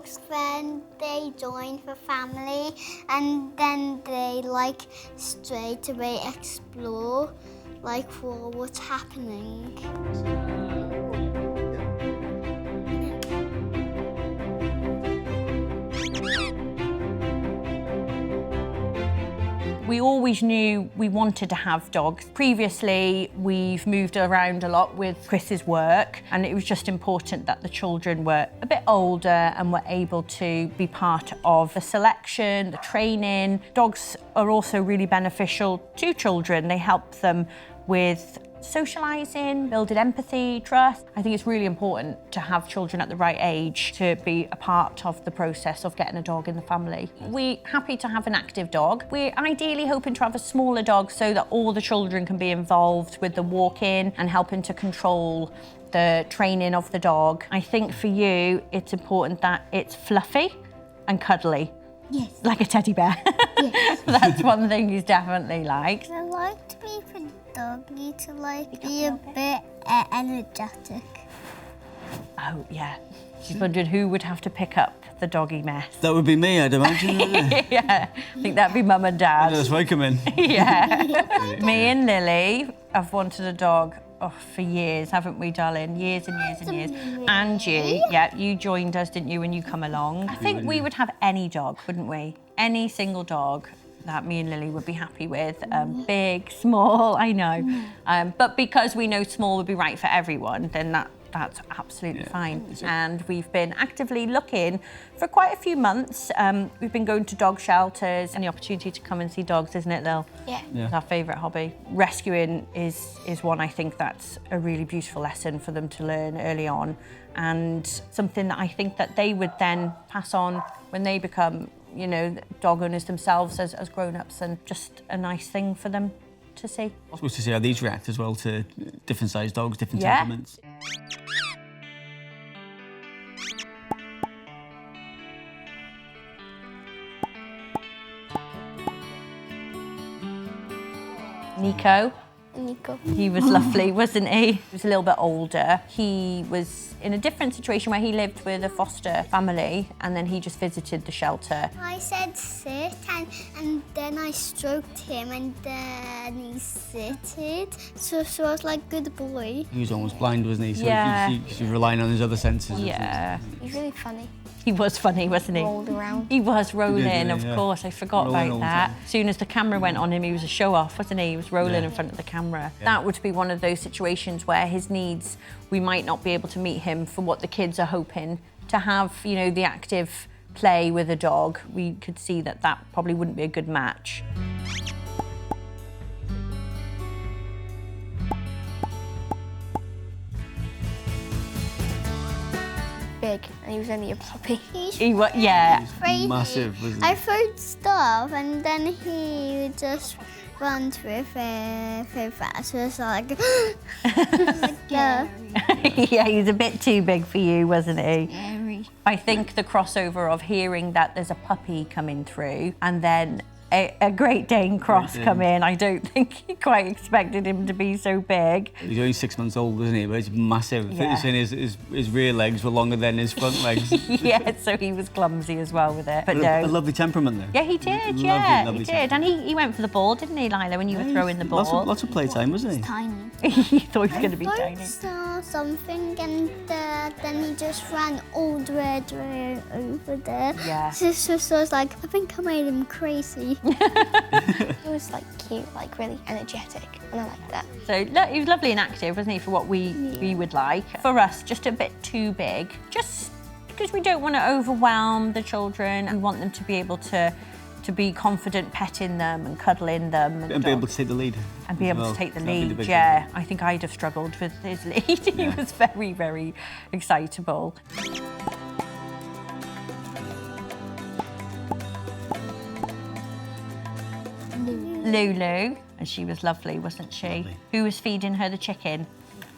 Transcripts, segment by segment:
dogs, then they join the family, and then they straight away explore for what's happening. We always knew we wanted to have dogs. Previously, we've moved around a lot with Chris's work, and it was just important that the children were a bit older and were able to be part of the selection, the training. Dogs are also really beneficial to children. They help them with socialising, building empathy, trust. I think it's really important to have children at the right age to be a part of the process of getting a dog in the family. We're happy to have an active dog. We're ideally hoping to have a smaller dog so that all the children can be involved with the walking and helping to control the training of the dog. I think for you, it's important that it's fluffy and cuddly. Yes. Like a teddy bear. Yes. That's one thing he's definitely liked. I like to be the doggy to be a bit energetic. Oh, yeah. She's wondering who would have to pick up the doggy mess. That would be me, I'd imagine. Yeah, I think that'd be Mum and Dad. That's why I come in. Yeah. Me and Lily have wanted a dog for years, haven't we, darling? Years and years and years. And you, yeah, you joined us, didn't you, when you come along? I think we would have any dog, wouldn't we? Any single dog that me and Lily would be happy with. Big, small, I know. But because we know small would be right for everyone, then that's absolutely fine. And we've been actively looking for quite a few months. We've been going to dog shelters and the opportunity to come and see dogs, isn't it, Lil? Yeah. It's our favourite hobby. Rescuing is one, I think that's a really beautiful lesson for them to learn early on, and something that I think that they would then pass on when they become, dog owners themselves as grown-ups, and just a nice thing for them to see. I suppose to see how these react as well to different sized dogs, different temperaments. Niko. Niko. He was lovely, wasn't he? He was a little bit older. He was in a different situation where he lived with a foster family, and then he just visited the shelter. I said sit, and then I stroked him, and then he sitted. So I was like, good boy. He was almost blind, wasn't he? So Yeah. he was relying on his other senses. Yeah. He's really funny. He was funny, wasn't he? Rolled around. He was rolling, really, of yeah. course. I forgot Rolling about all the that. time. As soon as the camera went on him, he was a show-off, wasn't he? He was rolling in front of the camera. Yeah. That would be one of those situations where his needs, we might not be able to meet him for what the kids are hoping. To have, the active play with a dog, we could see that probably wouldn't be a good match. Big, and he was only a puppy. Yeah. Crazy. Massive, wasn't he? I threw stuff, and then he just ran very fast. So it's like, yeah. Yeah, he's a bit too big for you, wasn't he? Scary. I think the crossover of hearing that there's a puppy coming through and then a Great Dane cross Great Dane. come in, I don't think he quite expected him to be so big. He's only 6 months old, wasn't he? But he's massive. I think Yeah. they're saying his rear legs were longer than his front legs. Yeah, so he was clumsy as well with it. But A no. lovely temperament though. Yeah, he did, Lovely, yeah, lovely he did. And he went for the ball, didn't he, Lila, when you were throwing the ball? Lots of playtime, wasn't he? Tiny. He thought he was going to be I tiny. saw something, and then he just ran all the way over there. Yeah. So I was like, I think I made him crazy. He was cute, really energetic, and I like that. So look, he was lovely and active, wasn't he, for what we would like. For us, just a bit too big, just because we don't want to overwhelm the children and want them to be able to be confident petting them and cuddling them. And be able to take the lead. And be able Well, to take the that'd be the lead, big yeah. thing. I think I'd have struggled with his lead. He was very, very excitable. Lulu, and she was lovely, wasn't she? Lovely. Who was feeding her the chicken?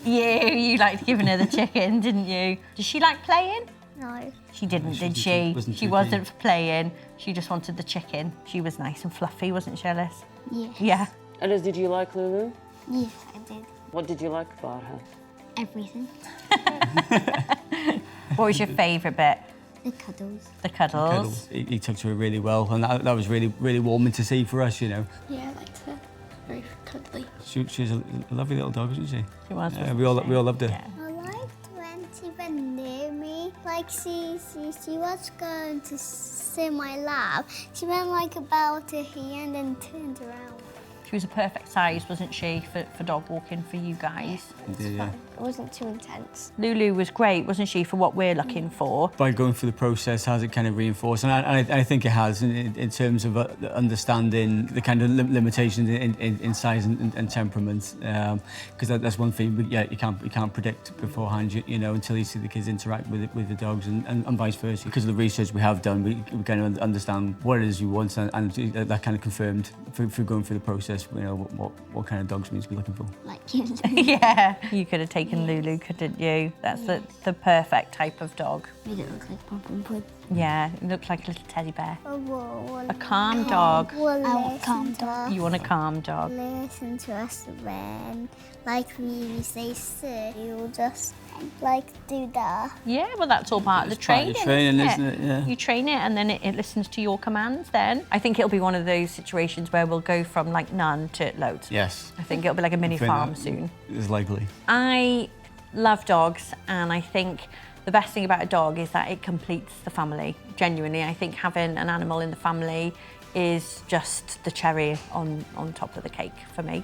You liked giving her the chicken, didn't you? Did she like playing? No. She didn't, she did wasn't she? too- She wasn't for playing. She just wanted the chicken. She was nice and fluffy, wasn't she, Alice? Yes. Yeah. Alice, did you like Lulu? Yes, I did. What did you like about her? Everything. What was your favourite bit? The cuddles. The cuddles. He took to her really well, and that was really warming to see for us, you know. Yeah, I liked her. Very cuddly. She's a lovely little dog, isn't she? She was, Yeah, we all loved her. Yeah. I liked when she went near me. Like she was going to sit in my lap. She went like about to here and then turned around. She was a perfect size, wasn't she, for dog walking for you guys? Yeah. It wasn't too intense. Lulu was great, wasn't she, for what we're looking for? By going through the process, has it kind of reinforced? And I think it has in terms of understanding the kind of limitations in size and temperament. Because that's one thing, you can't predict beforehand, you know, until you see the kids interact with the dogs and vice versa. Because of the research we have done, we kind of understand what it is you want, and that kind of confirmed through going through the process, you know, what kind of dogs we need to be looking for. Like you. Yeah, you could have taken Lulu, couldn't you? That's the perfect type of dog. Made it look like Pop and Pud. Yeah, it looks like a little teddy bear. A calm dog. I want a calm dog. You want a calm dog. Listen to us when, like, we say sit, you'll just, like, do that. Yeah, well, that's all part of the It's part of training, your training, isn't it? isn't it? Yeah. You train it and then it listens to your commands then. I think it'll be one of those situations where we'll go from, like, none to loads. Yes. I think it'll be like a mini I think farm that soon. is likely. I love dogs, and I think the best thing about a dog is that it completes the family. Genuinely, I think having an animal in the family is just the cherry on top of the cake for me.